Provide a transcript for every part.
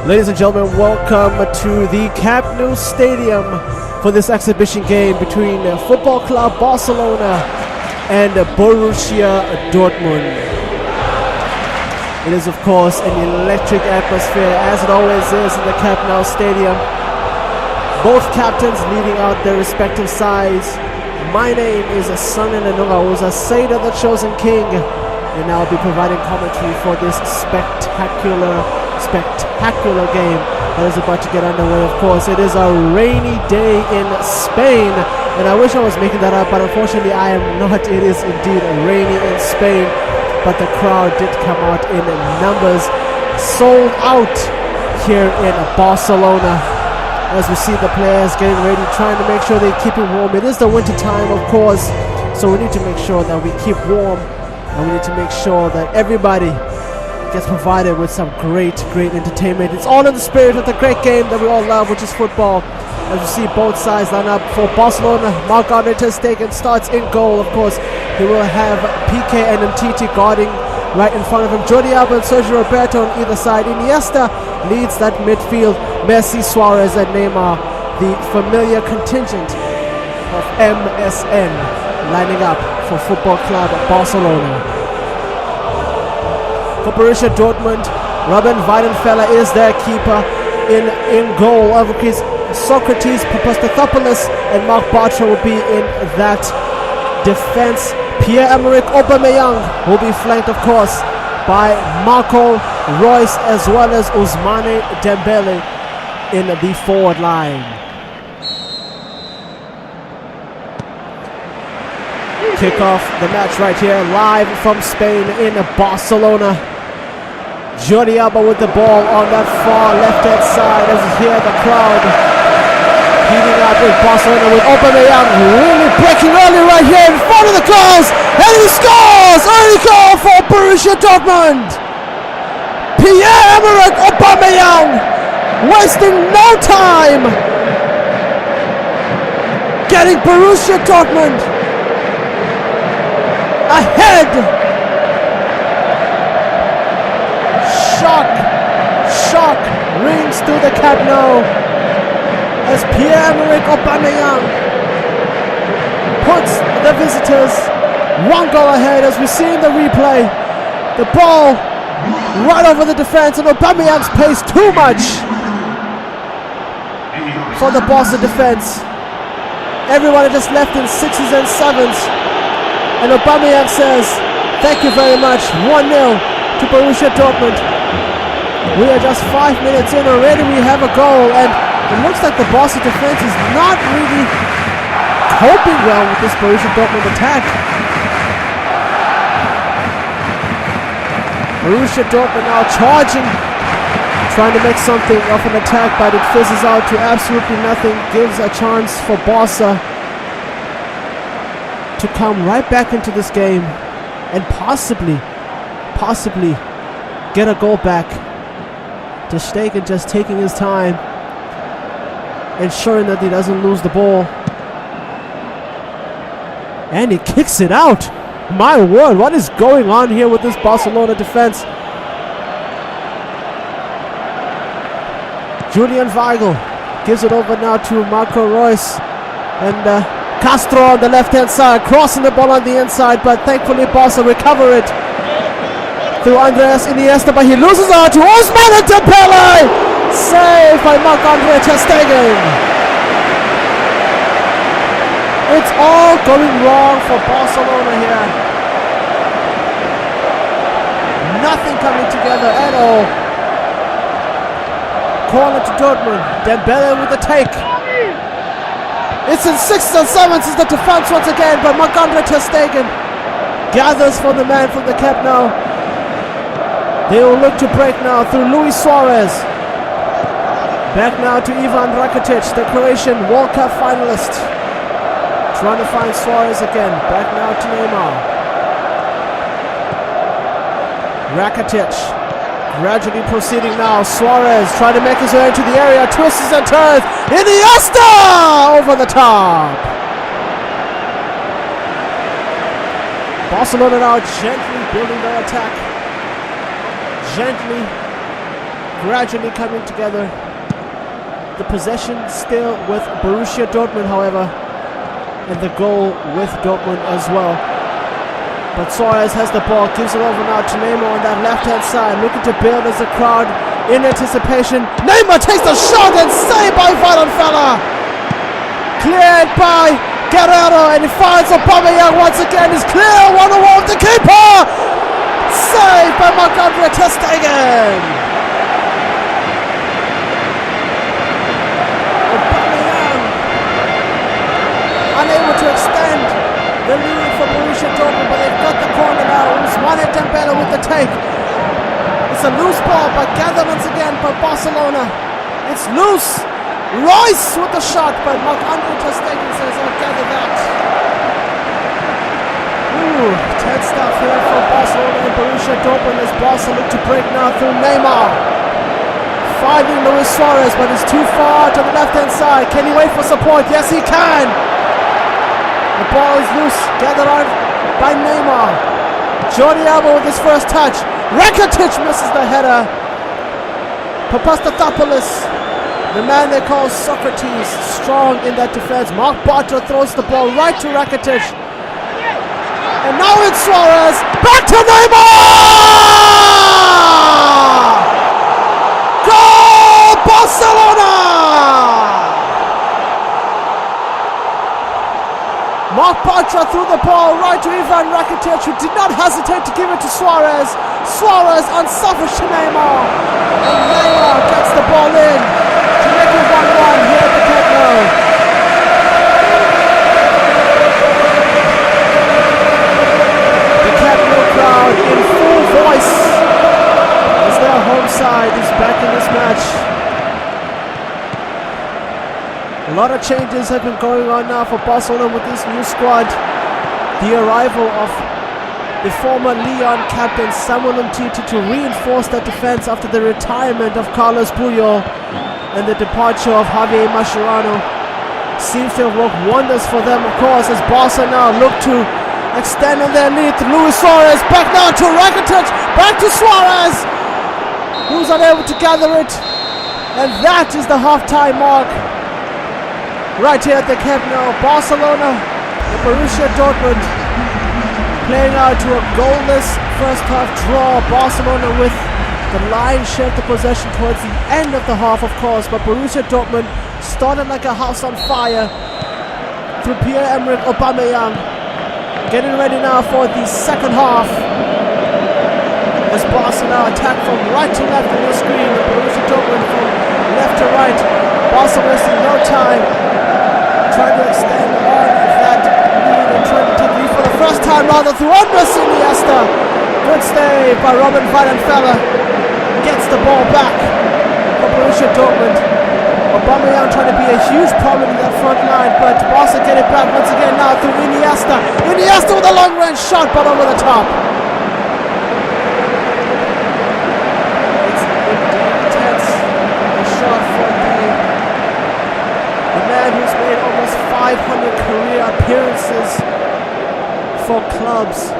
Ladies and gentlemen, welcome to the Camp Nou Stadium for this exhibition game between Football Club Barcelona and Borussia Dortmund. It is, of course, an electric atmosphere, as it always is in the Camp Nou Stadium. Both captains leading out their respective sides. My name is Sanin Anunga, Seyda, the chosen king, and I'll be providing commentary for this spectacular game that is about to get underway. Of course, it is a rainy day in Spain, and I wish I was making that up, but unfortunately I am not. It is indeed rainy in Spain, but the crowd did come out in numbers, sold out here in Barcelona. As we see the players getting ready, trying to make sure they keep it warm. It is the winter time, of course, so we need to make sure that we keep warm, and we need to make sure that everybody gets provided with some great entertainment. It's all in the spirit of the great game that we all love, which is football. As you see both sides line up for Barcelona, Marc-Andre ter Stegen starts in goal. Of course, he will have PK and Mtiti guarding right in front of him. Jordi Alba and Sergio Roberto on either side. Iniesta leads that midfield. Messi, Suarez and Neymar, the familiar contingent of MSN, lining up for Football Club Barcelona. For Borussia Dortmund, Robin Weidenfeller is their keeper. In goal, Socrates, Papastathopoulos and Mark Bartra will be in that defense. Pierre-Emerick Aubameyang will be flanked, of course, by Marco Reus as well as Ousmane Dembele in the forward line. Kick off the match right here, live from Spain in Barcelona. Jordi Alba with the ball on that far left-hand side as you hear the crowd heating up with Barcelona, with Aubameyang really breaking early right here in front of the goals, and he scores! Early goal for Borussia Dortmund! Pierre-Emerick Aubameyang wasting no time, getting Borussia Dortmund ahead. Shock rings through the Camp Nou as Pierre-Emerick Aubameyang puts the visitors one goal ahead. As we see in the replay, the ball right over the defense, and Aubameyang's pace too much for the Barca defense. Everyone just left in 6s and 7s, and Aubameyang says thank you very much. 1-0 to Borussia Dortmund. We are just 5 minutes in already. We have a goal, and it looks like the Barca defense is not really coping well with this Borussia Dortmund attack. Borussia Dortmund now charging, trying to make something of an attack, but it fizzles out to absolutely nothing. Gives a chance for Barca to come right back into this game and possibly get a goal back. Ter Stegen just taking his time, ensuring that he doesn't lose the ball. And he kicks it out. My word, what is going on here with this Barcelona defense? Julian Weigl gives it over now to Marco Reus, and Castro on the left-hand side, crossing the ball on the inside, but thankfully Barca recover it through Andreas Iniesta, but he loses out to Ousmane Dembele. Saved by Marc-Andre ter Stegen. It's all going wrong for Barcelona here. Nothing coming together at all. Corner to Dortmund. Dembele with the take. It's in 6s and 7s is the defense once again, but Marc-Andre ter Stegen gathers for the man from the Camp Nou. They will look to break now through Luis Suarez. Back now to Ivan Rakitic, the Croatian World Cup finalist. Trying to find Suarez again. Back now to Neymar. Rakitic gradually proceeding now. Suarez trying to make his way into the area. Twists and turns. Iniesta over the top. Barcelona now gently building their attack. Gently gradually coming together. The possession still with Borussia Dortmund, however, and the goal with Dortmund as well. But Suarez has the ball, gives it over now to Neymar on that left-hand side, looking to build as a crowd in anticipation. Neymar takes the shot and saved by Weidenfeller. Cleared by Guerrero, and he finds Aubameyang once again. Is clear, 1-on-1 with the keeper. Saved by Marc-Andre ter Stegen. Aubameyang unable to extend the lead for Borussia Dortmund, but they've got the corner now. Ousmane Dembele with the take. It's a loose ball, but gathered once again by Barcelona. It's loose. Royce with the shot, but Marc-Andre ter Stegen says, I'll gather that. Tense stuff here for Barcelona and Borussia Dortmund as Barca look to break now through Neymar. Finding Luis Suarez, but he's too far to the left-hand side. Can he wait for support? Yes, he can. The ball is loose, gathered on by Neymar. Jordi Alba with his first touch. Rakitic misses the header. Papastathopoulos, the man they call Socrates, strong in that defense. Marc Bartra throws the ball right to Rakitic. And now it's Suarez. Back to Neymar! Goal, Barcelona! Marc Bartra threw the ball right to Ivan Rakitic, who did not hesitate to give it to Suarez. Suarez unselfish to Neymar. And Neymar gets the ball in to make it 1-1 here at the Camp Nou. The Camp Nou crowd in full voice as their home side is back in this match. A lot of changes have been going on now for Barcelona with this new squad. The arrival of the former Lyon captain Samuel Umtiti to reinforce that defense after the retirement of Carlos Puyol and the departure of Javier Mascherano seems to have worked wonders for them, of course, as Barca now look to extend on their lead. Luis Suarez back now to Rakitic, back to Suarez, who's unable to gather it, and that is the half-time mark. Right here at the Camp Nou, Barcelona and Borussia Dortmund playing out to a goalless first half draw. Barcelona with the lion's share of the possession towards the end of the half, of course, but Borussia Dortmund started like a house on fire through Pierre-Emerick Aubameyang. Getting ready now for the second half as Barcelona attack from right to left on your screen, and Borussia Dortmund from left to right. Barcelona wasting no time, trying to extend on that lead and trying to take lead for the first time rather through Andres Iniesta. Good stay by Robin Weidenfeller. Gets the ball back for Borussia Dortmund. Aubameyang trying to be a huge problem in that front line, but Barca get it back once again now through Iniesta. Iniesta with a long range shot, but over the top. It's intense. A shot from the man who's made almost 500 career appearances for clubs,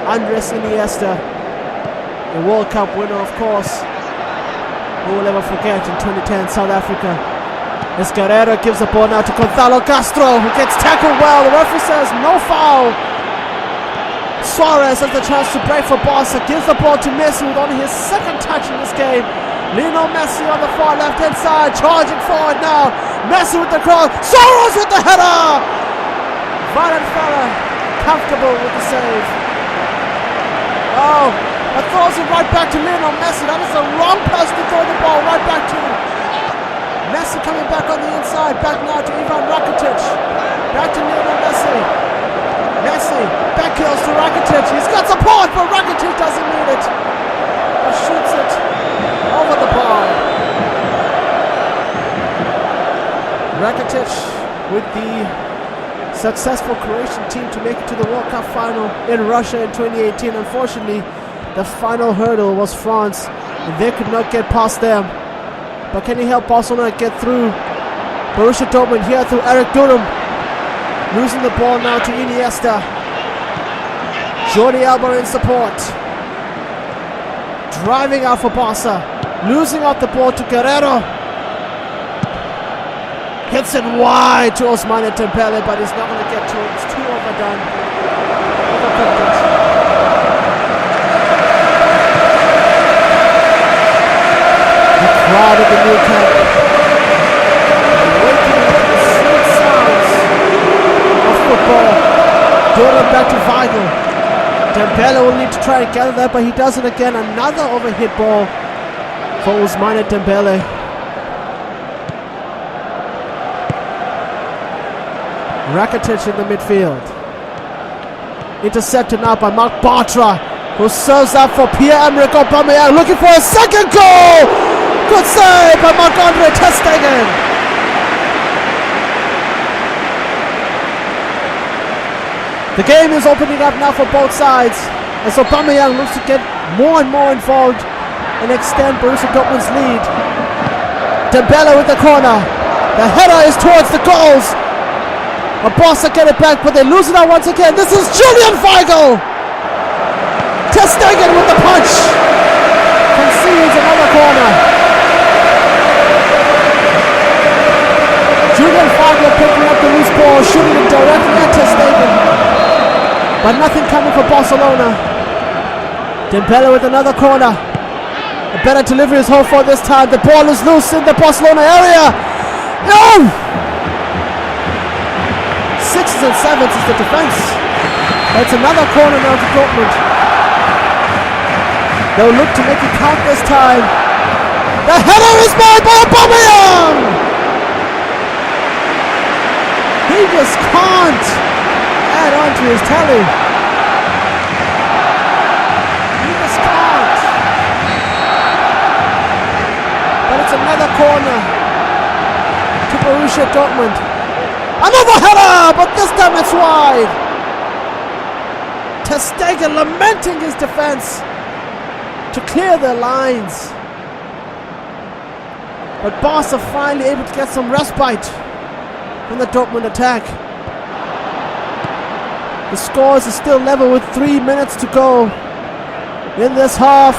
Andres Iniesta, the World Cup winner, of course. Who will ever forget in 2010 South Africa. As Guerrero gives the ball now to Gonzalo Castro, who gets tackled well. The referee says no foul. Suarez has the chance to break for Barca, gives the ball to Messi with only his second touch in this game. Lionel Messi on the far left-hand side, charging forward now. Messi with the cross, Suarez with the header! Weidenfeller comfortable with the save. Oh, but throws it right back to Lionel Messi. That is the wrong pass to throw the ball right back to. Messi coming back on the inside, back now to Ivan Rakitic. Back to Lionel Messi. Messi, back heels to Rakitic. He's got support, but Rakitic doesn't need it. But shoots it over the bar. Rakitic with the successful Croatian team to make it to the World Cup final in Russia in 2018. Unfortunately, the final hurdle was France, and they could not get past them. But can he help Barcelona get through? Borussia Dortmund here through Eric Durham, losing the ball now to Iniesta. Jordi Alba in support, driving out for Barca. Losing out the ball to Guerrero. Hits it wide to Ousmane Dembele, but he's not going to get to it. It's too overdone. Overcooked it. The crowd of the new camp. Waking up to the sweet sounds of football. Doing it back to Weigl. Dembele will need to try and gather that, but he does it again. Another overhit ball for Ousmane Dembele. Rakitic in the midfield. Intercepted now by Marc Bartra, who serves up for Pierre-Emerick Aubameyang, looking for a second goal! Good save by Marc-Andre ter Stegen. The game is opening up now for both sides as Aubameyang looks to get more and more involved and extend Borussia Dortmund's lead. Dembele with the corner. The header is towards the goals. Barca get it back, but they lose it out once again. This is Julian Weigl. Ter Stegen with the punch. Concedes another corner. Julian Weigl picking up the loose ball, shooting it directly at Ter Stegen. But nothing coming for Barcelona. Dembele with another corner. A better delivery is hoped for this time. The ball is loose in the Barcelona area. No! 6s and 7s is the defense. It's another corner now to Dortmund. They'll look to make it count this time. The header is made by Aubameyang. He just can't add on to his tally. He just can't. But it's another corner to Borussia Dortmund. Another header, but this time it's wide. Ter Stegen lamenting his defense to clear their lines. But Barca finally able to get some respite from the Dortmund attack. The scores are still level with 3 minutes to go in this half.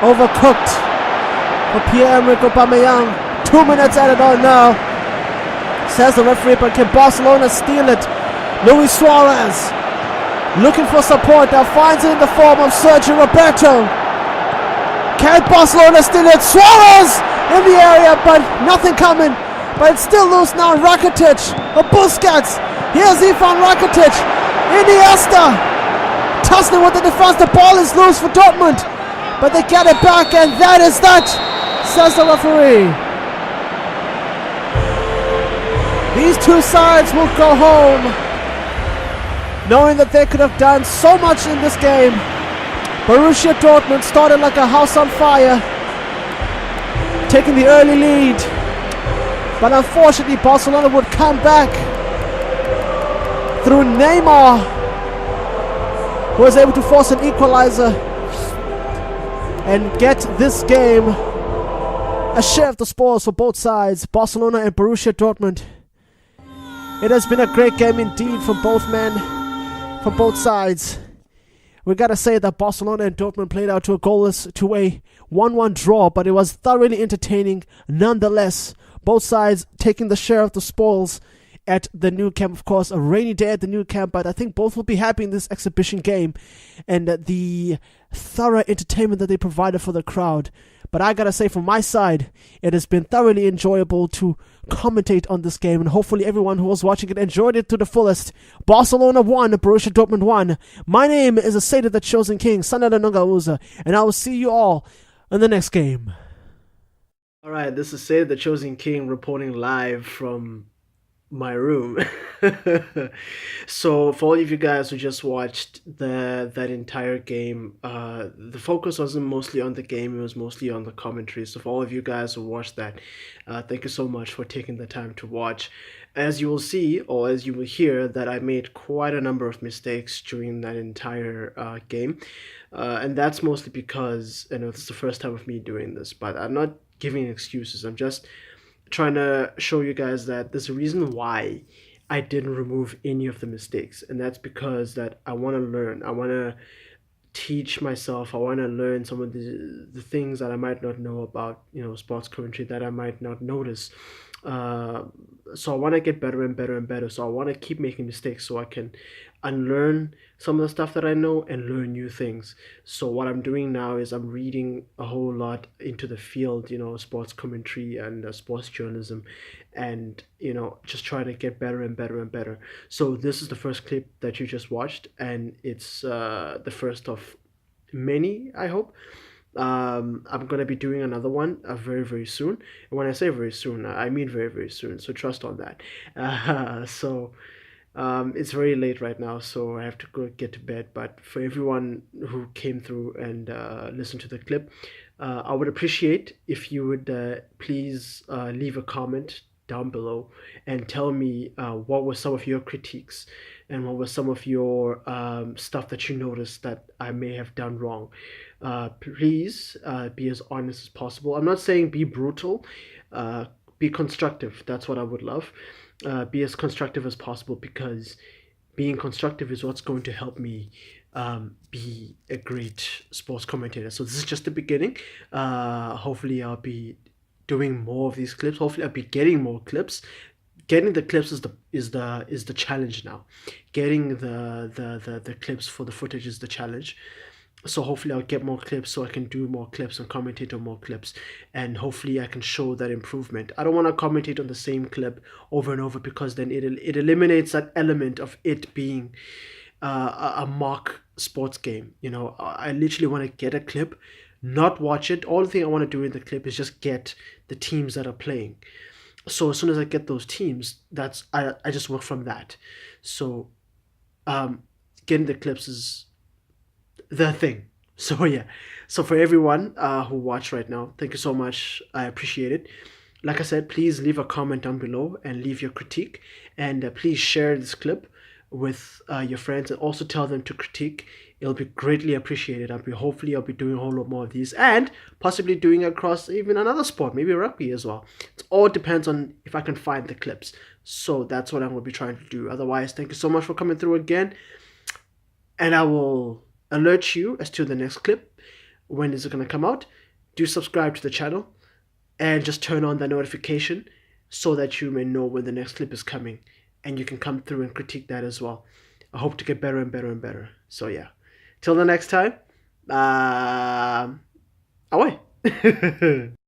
Overcooked for Pierre-Emerick Aubameyang. 2 minutes added on now. Says the referee, but can Barcelona steal it? Luis Suarez looking for support now, finds it in the form of Sergio Roberto. Can Barcelona steal it? Suarez in the area, but nothing coming. But it's still loose now. Rakitic or Busquets. Here's Ivan Rakitic. Iniesta tussling with the defense. The ball is loose for Dortmund, but they get it back, and that is that, says the referee. These two sides will go home knowing that they could have done so much in this game. Borussia Dortmund started like a house on fire, taking the early lead, but unfortunately Barcelona would come back through Neymar, who was able to force an equalizer and get this game a share of the spoils for both sides, Barcelona and Borussia Dortmund. It has been a great game indeed from both men, from both sides. We gotta say that Barcelona and Dortmund played out to a goalless, to a 1-1 draw, but it was thoroughly entertaining nonetheless. Both sides taking the share of the spoils at the new camp. Of course, a rainy day at the new camp, but I think both will be happy in this exhibition game and the thorough entertainment that they provided for the crowd. But I gotta say, from my side, it has been thoroughly enjoyable to commentate on this game, and hopefully everyone who was watching it enjoyed it to the fullest. Barcelona won, Borussia Dortmund won. My name is Seyda the Chosen King, Sanada Nungauza, and I will see you all in the next game. Alright, this is Seyda the Chosen King reporting live from my room. So for all of you guys who just watched that entire game, the focus wasn't mostly on the game, it was mostly on the commentary. So for all of you guys who watched that, thank you so much for taking the time to watch. As you will see, or as you will hear, that I made quite a number of mistakes during that entire game, and that's mostly because, you know, this is the first time of me doing this, but I'm not giving excuses. I'm just trying to show you guys that there's a reason why I didn't remove any of the mistakes, and that's because that I want to learn. I want to teach myself. I want to learn some of the things that I might not know about, sports commentary, that I might not notice. Uh, so I want to get better and better and better. So I want to keep making mistakes so I can unlearn some of the stuff that I know and learn new things. So what I'm doing now is I'm reading a whole lot into the field, sports commentary and sports journalism, and just trying to get better and better and better. So this is the first clip that you just watched, and it's the first of many, I hope. I'm gonna be doing another one very very soon. And when I say very soon, I mean very very soon. So trust on that. It's very late right now, so I have to go get to bed. But for everyone who came through and listened to the clip, I would appreciate if you would please leave a comment down below and tell me what were some of your critiques and what was some of your stuff that you noticed that I may have done wrong. Please be as honest as possible. I'm not saying be brutal. Be constructive. That's what I would love. Be as constructive as possible, because being constructive is what's going to help me be a great sports commentator. So this is just the beginning. Hopefully I'll be doing more of these clips. Hopefully I'll be getting more clips. Getting the clips is the challenge now. Getting the clips for the footage is the challenge. So hopefully I'll get more clips so I can do more clips and commentate on more clips, and hopefully I can show that improvement. I don't want to commentate on the same clip over and over, because then it eliminates that element of it being a mock sports game. I literally want to get a clip, not watch it. All the thing I want to do in the clip is just get the teams that are playing. So as soon as I get those teams, I just work from that. So getting the clips is the thing. So yeah. So for everyone who watched right now, thank you so much. I appreciate it. Like I said, please leave a comment down below and leave your critique, and please share this clip with your friends, and also tell them to critique. It'll be greatly appreciated. Hopefully I'll be doing a whole lot more of these, and possibly doing it across even another sport, maybe rugby as well. It all depends on if I can find the clips. So that's what I'm going to be trying to do. Otherwise, thank you so much for coming through again, and I will alert you as to the next clip. When is it going to come out? Do subscribe to the channel and just turn on the notification so that you may know when the next clip is coming, and you can come through and critique that as well. I hope to get better and better and better. So yeah, till the next time, away.